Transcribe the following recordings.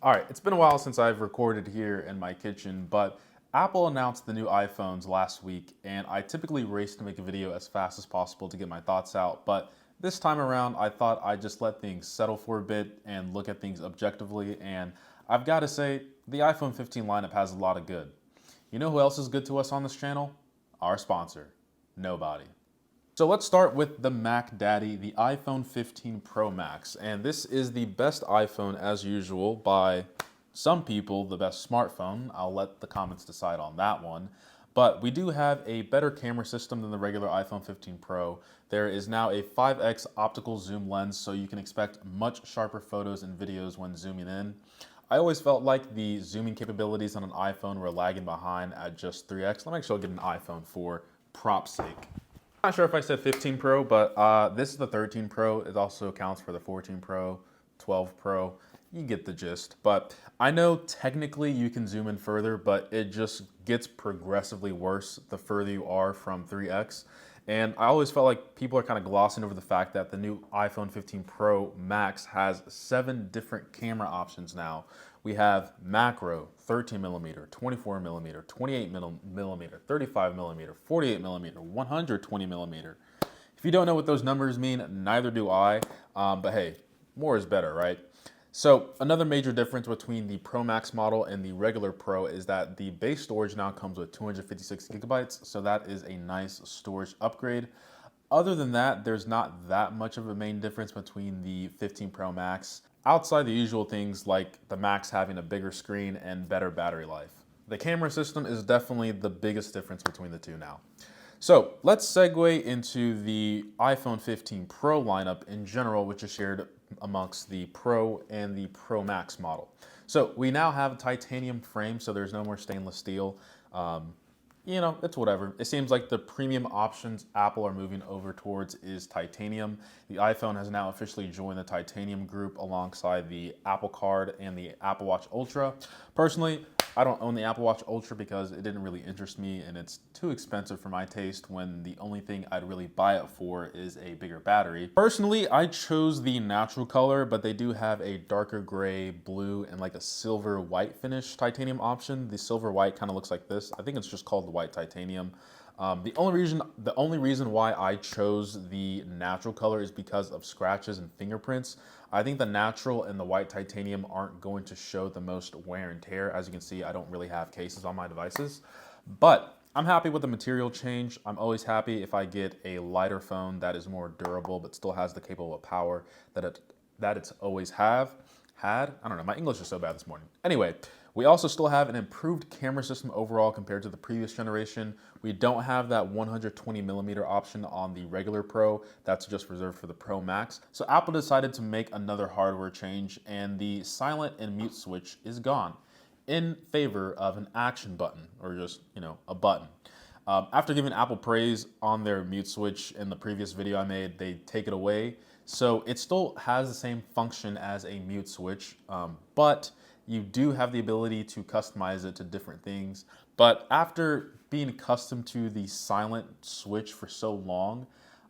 All right, it's been a while since I've recorded here in my kitchen, but Apple announced the new iPhones last week, and I typically race to make a video as fast as possible to get my thoughts out, but this time around I thought I'd just let things settle for a bit and look at things objectively, and I've got to say, the iPhone 15 lineup has a lot of good. You know who else is good to us on this channel? Our sponsor, nobody. So let's start with the Mac Daddy, the iPhone 15 Pro Max. And this is the best iPhone as usual by some people, the best smartphone. I'll let the comments decide on that one. But we do have a better camera system than the regular iPhone 15 Pro. There is now a 5x optical zoom lens, so you can expect much sharper photos and videos when zooming in. I always felt like the zooming capabilities on an iPhone were lagging behind at just 3x. Let me actually get an iPhone for prop's sake. Not sure if I said 15 Pro, but this is the 13 Pro. It also accounts for the 14 Pro, 12 Pro. You get the gist. But I know technically you can zoom in further, but it just gets progressively worse the further you are from 3x. And I always felt like people are kind of glossing over the fact that the new iPhone 15 Pro Max has 7 different camera options now. We have macro, 13mm, 24mm, 28mm, 35mm, 48mm, 120mm. If you don't know what those numbers mean, neither do I, but hey, more is better, right? So another major difference between the Pro Max model and the regular Pro is that the base storage now comes with 256 gigabytes, so that is a nice storage upgrade. Other than that, there's not that much of a main difference between the 15 Pro Max, outside the usual things like the Max having a bigger screen and better battery life. The camera system is definitely the biggest difference between the two now. So let's segue into the iPhone 15 Pro lineup in general, which is shared amongst the Pro and the Pro Max model. So we now have a titanium frame, so there's no more stainless steel. You know, it's whatever. It seems like the premium options Apple are moving over towards is titanium. The iPhone has now officially joined the titanium group alongside the Apple Card and the Apple Watch Ultra. Personally, I don't own the Apple Watch Ultra because it didn't really interest me and it's too expensive for my taste when the only thing I'd really buy it for is a bigger battery. Personally, I chose the natural color, but they do have a darker gray, blue, and like a silver white finish titanium option. The silver white kind of looks like this. I think it's just called the white titanium. The only reason why I chose the natural color is because of scratches and fingerprints. I think the natural and the white titanium aren't going to show the most wear and tear. As you can see, I don't really have cases on my devices, but I'm happy with the material change. I'm always happy if I get a lighter phone that is more durable, but still has the capable power that it's always had. I don't know, my English is so bad this morning. Anyway, we also still have an improved camera system overall compared to the previous generation. We don't have that 120mm option on the regular Pro. That's just reserved for the Pro Max. So Apple decided to make another hardware change, and the silent and mute switch is gone in favor of an action button, or just, you know, a button. After giving Apple praise on their mute switch in the previous video I made, they take it away. So it still has the same function as a mute switch, but you do have the ability to customize it to different things. But after being accustomed to the silent switch for so long,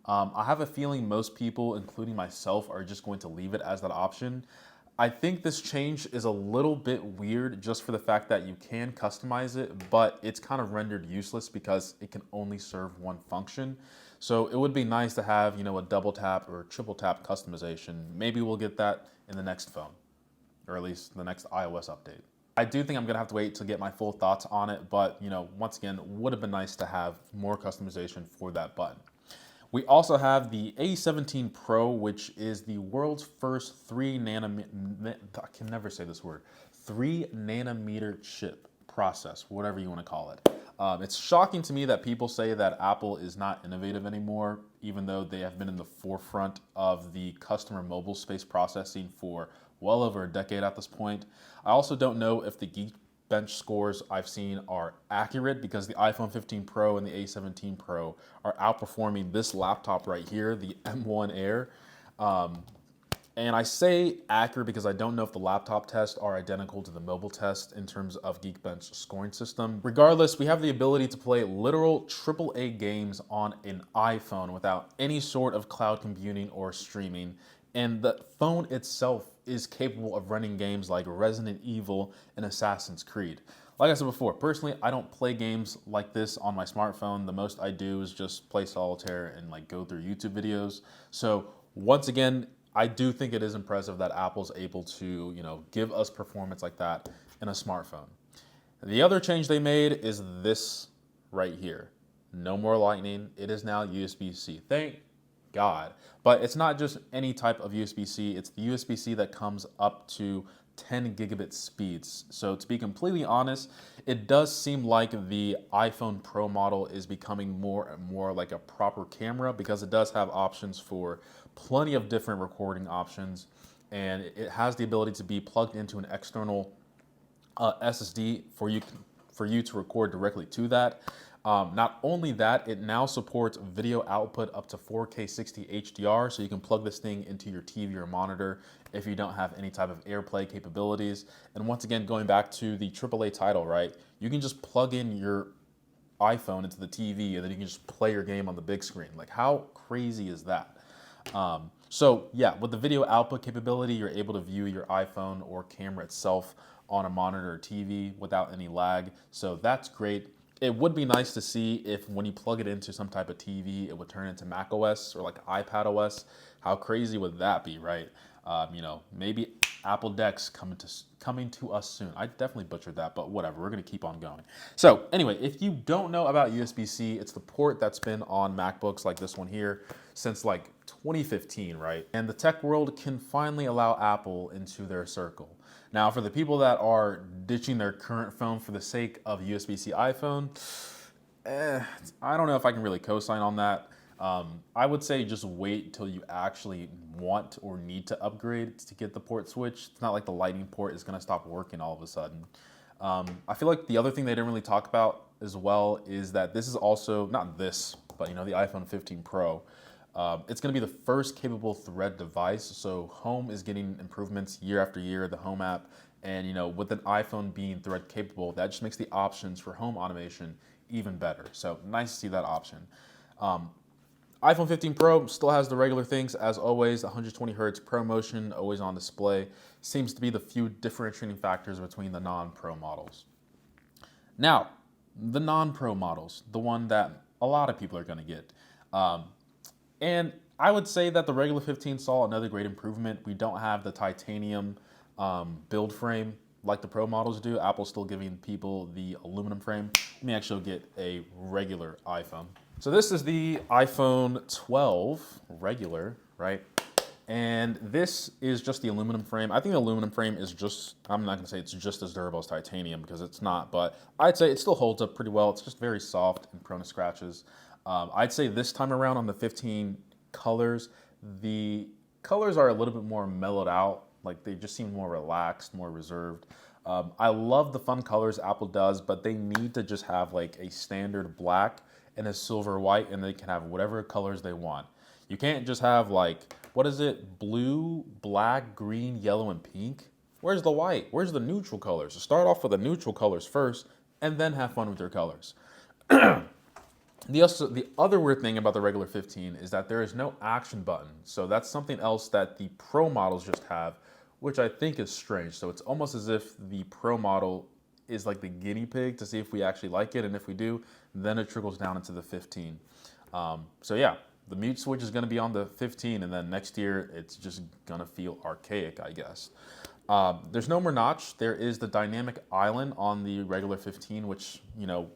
I have a feeling most people, including myself, are just going to leave it as that option. I think this change is a little bit weird just for the fact that you can customize it, but it's kind of rendered useless because it can only serve one function. So it would be nice to have, you know, a double tap or triple tap customization. Maybe we'll get that in the next phone, or at least the next iOS update. I do think I'm gonna have to wait to get my full thoughts on it, but you know, once again, would have been nice to have more customization for that button. We also have the A17 Pro, which is the world's first 3 nanometer chip process, whatever you want to call it. It's shocking to me that people say that Apple is not innovative anymore, even though they have been in the forefront of the customer mobile space processing for well over a decade at this point. I also don't know if the Geekbench scores I've seen are accurate because the iPhone 15 Pro and the A17 Pro are outperforming this laptop right here, the M1 Air. And I say accurate because I don't know if the laptop tests are identical to the mobile test in terms of Geekbench scoring system. Regardless, we have the ability to play literal AAA games on an iPhone without any sort of cloud computing or streaming. And the phone itself is capable of running games like Resident Evil and Assassin's Creed. Like I said before, personally, I don't play games like this on my smartphone. The most I do is just play solitaire and like go through YouTube videos. So once again, I do think it is impressive that Apple's able to, give us performance like that in a smartphone. The other change they made is this right here. No more Lightning. It is now USB-C. Thank God. But it's not just any type of USB-C. It's the USB-C that comes up to 10 gigabit speeds. So to be completely honest, it does seem like the iPhone Pro model is becoming more and more like a proper camera, because it does have options for plenty of different recording options, and it has the ability to be plugged into an external SSD for you to record directly to that. Not only that, it now supports video output up to 4K 60 HDR, so you can plug this thing into your TV or monitor if you don't have any type of AirPlay capabilities. And once again, going back to the AAA title, right? You can just plug in your iPhone into the TV and then you can just play your game on the big screen. Like, how crazy is that? So yeah, with the video output capability, you're able to view your iPhone or camera itself on a monitor or TV without any lag. So that's great. It would be nice to see if when you plug it into some type of TV, it would turn into Mac OS or like iPad OS. How crazy would that be, right? Maybe Apple Dex coming to us soon. I definitely butchered that, but whatever. We're gonna keep on going. So anyway, if you don't know about USB-C, it's the port that's been on MacBooks like this one here since like 2015, right? And the tech world can finally allow Apple into their circle. Now, for the people that are ditching their current phone for the sake of USB-C iPhone, I don't know if I can really co-sign on that. I would say just wait till you actually want or need to upgrade to get the port switch. It's not like the Lightning port is going to stop working all of a sudden. I feel like the other thing they didn't really talk about as well is that this is also, not this, but the iPhone 15 Pro. It's going to be the first capable Thread device. So Home is getting improvements year after year, the Home app. And with an iPhone being Thread capable, that just makes the options for home automation even better. So nice to see that option. iPhone 15 Pro still has the regular things as always. 120 Hertz ProMotion, always on display. Seems to be the few differentiating factors between the non-Pro models. Now, the non-Pro models, the one that a lot of people are going to get. And I would say that the regular 15 saw another great improvement. We don't have the titanium build frame like the Pro models do. Apple's still giving people the aluminum frame. Let me actually get a regular iPhone. So this is the iPhone 12 regular, right? And this is just the aluminum frame. I think the aluminum frame is just, I'm not gonna say it's just as durable as titanium because it's not, but I'd say it still holds up pretty well. It's just very soft and prone to scratches. I'd say this time around on the 15 colors, the colors are a little bit more mellowed out. Like they just seem more relaxed, more reserved. I love the fun colors Apple does, but they need to just have like a standard black and a silver white, and they can have whatever colors they want. You can't just have like, what is it? Blue, black, green, yellow, and pink. Where's the white? Where's the neutral colors? So start off with the neutral colors first, and then have fun with your colors. The other weird thing about the regular 15 is that there is no action button. So that's something else that the Pro models just have, which I think is strange. So it's almost as if the Pro model is like the guinea pig to see if we actually like it. And if we do, then it trickles down into the 15. So yeah, the mute switch is going to be on the 15, and then next year it's just going to feel archaic, I guess. There's no more notch. There is the dynamic island on the regular 15, which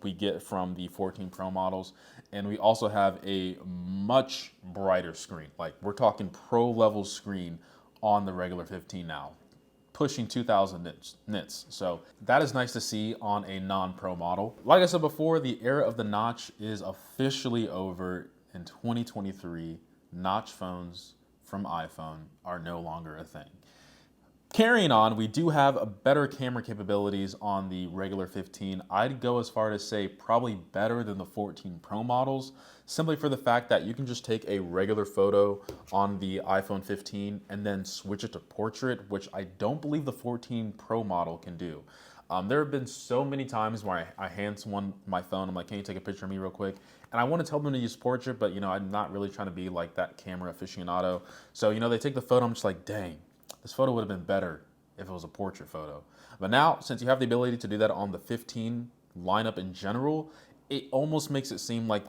we get from the 14 Pro models, and we also have a much brighter screen. Like we're talking Pro level screen on the regular 15 now, pushing 2,000 nits. So that is nice to see on a non-Pro model. Like I said before, the era of the notch is officially over. In 2023, notch phones from iPhone are no longer a thing. Carrying on, we do have a better camera capabilities on the regular 15. I'd go as far to say probably better than the 14 Pro models, simply for the fact that you can just take a regular photo on the iPhone 15 and then switch it to portrait, which I don't believe the 14 Pro model can do. There have been so many times where I hand someone my phone, I'm like, can you take a picture of me real quick? And I want to tell them to use portrait, but you know, I'm not really trying to be like that camera aficionado. So, you know, they take the photo, I'm just like, dang, this photo would have been better if it was a portrait photo. But now, since you have the ability to do that on the 15 lineup in general, it almost makes it seem like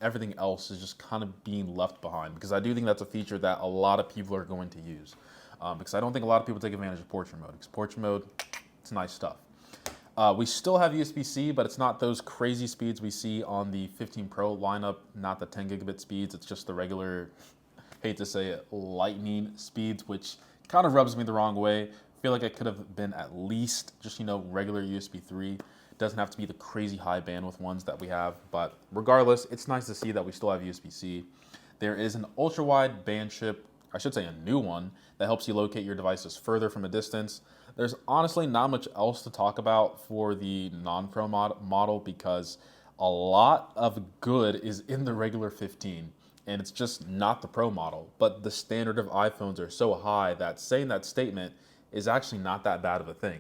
everything else is just kind of being left behind, because I do think that's a feature that a lot of people are going to use. Because I don't think a lot of people take advantage of portrait mode. Because portrait mode, it's nice stuff. We still have USB-C, but it's not those crazy speeds we see on the 15 Pro lineup, not the 10 gigabit speeds. It's just the regular, hate to say it, lightning speeds, which kind of rubs me the wrong way. I feel like it could have been at least just, you know, regular USB 3. It doesn't have to be the crazy high bandwidth ones that we have, but regardless, it's nice to see that we still have USB-C. There is an ultra-wide band chip, I should say a new one, that helps you locate your devices further from a distance. There's honestly not much else to talk about for the non-Pro model, because a lot of good is in the regular 15, and it's just not the Pro model. But the standard of iPhones are so high that saying that statement is actually not that bad of a thing,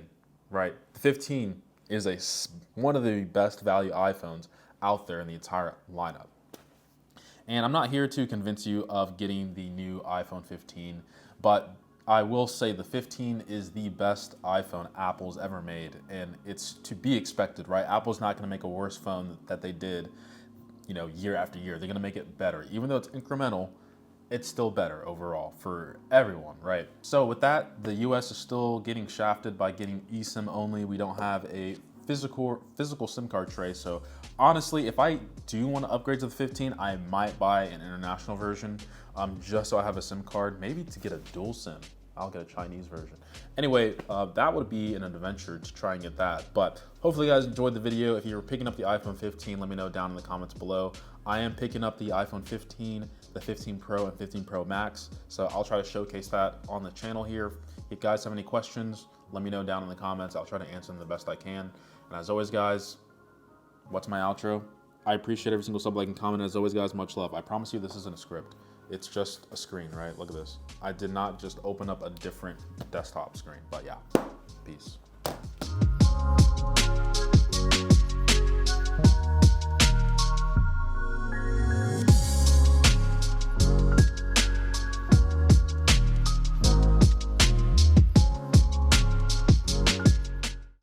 right? The 15 is one of the best value iPhones out there in the entire lineup. And I'm not here to convince you of getting the new iPhone 15, but I will say the 15 is the best iPhone Apple's ever made, and it's to be expected, right? Apple's not going to make a worse phone that they did, you know, year after year. They're going to make it better. Even though it's incremental, it's still better overall for everyone, right? So with that, the US is still getting shafted by getting eSIM only. We don't have a physical SIM card tray. So honestly, if I do want to upgrade to the 15, I might buy an international version, just so I have a SIM card, maybe to get a dual SIM. I'll get a Chinese version. Anyway, that would be an adventure to try and get that. But hopefully you guys enjoyed the video. If you're picking up the iPhone 15, let me know down in the comments below. I am picking up the iPhone 15, the 15 Pro, and 15 Pro Max. So I'll try to showcase that on the channel here. If you guys have any questions, let me know down in the comments. I'll try to answer them the best I can. And as always, guys, what's my outro? I appreciate every single sub, like, and comment. As always, guys, much love. I promise you this isn't a script. It's just a screen, right? Look at this. I did not just open up a different desktop screen, but yeah, peace.